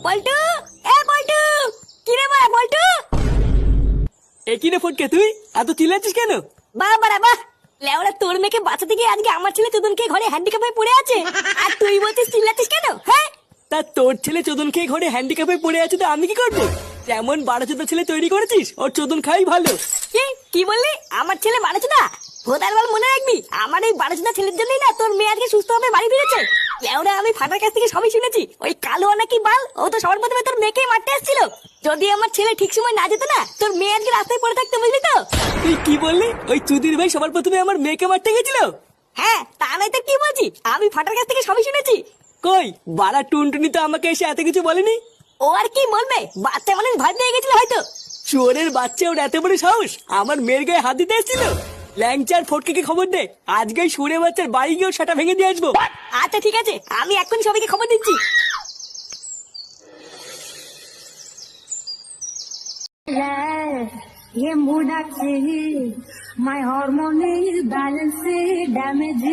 পল্টু, এ পল্টু, কি রে বাড়া পল্টু? একই রে ফটকে, তুই এত চিল্লাচ্ছিস কেন? বাহ বাড়া বাহ, লেওড়া তোর মেয়েকে বাঁচাতে গিয়ে আজকে আমার ছেলে চোদনকে ঘরে হ্যান্ডিক্যাপ হয়ে পড়ে আছে, আর তুই বলছিস চিল্লাচ্ছিস কেন? হ্যাঁ, তা তোর ছেলে চোদন খেয়ে ঘরে হ্যান্ডিক্যাপে পড়ে আছে, তো আমি কি করবো? যেমন বারো চোদ্দ ছেলে তৈরি করেছিস, ওর চোদন খাই ভালো। কি বললি? আমার ছেলে বাড়াচোদা? ভোদার বল, মনে রাখবি আমার এই বাড়াচোদা ছেলের জন্যই না তোর মেয়ে আজকে সুস্থ হবে বাড়ি ফিরেছে। লেওড়া আমি ফাটার কাছ থেকে সবই শুনেছি, ওই কালো নাকি বাল ও তো সবার প্রথমে তোর মেয়েকে মারতে আসছিল। যদি আমার ছেলে ঠিক সময় না যেত না, তোর মেয়ে আজকে রাস্তায় পড়ে থাকতে, বুঝলি তো? তুই কি বললি? ওই চুদির ভাই সবার প্রথমে আমার মেয়েকে মারতে গেছিল? হ্যাঁ, তা নাই তো কি বলছি, আমি ফাটার কাছ থেকে সবই শুনেছি। কই বাড়া টুনটুনি তো আমাকে এসে এত কিছু বলেনি। ও আর কি বলবে, বাচ্চা মানুষ ভয় পেয়ে গেছিল হয়তো। চোরের বাচ্চা, ওর এত বড় সাহস আমার মেয়ের গায়ে হাত দিতে এসেছিল। ল্যাংচার ফটকে খবর দে, আজকে সুরে বাচ্চার বাড়ি গিয়ে সেটা ভেঙে দিয়ে আসবো। আচ্ছা ঠিক আছে, আমি এক্ষুনি সবাইকে খবর দিচ্ছি। ये mood my hormone is balance damage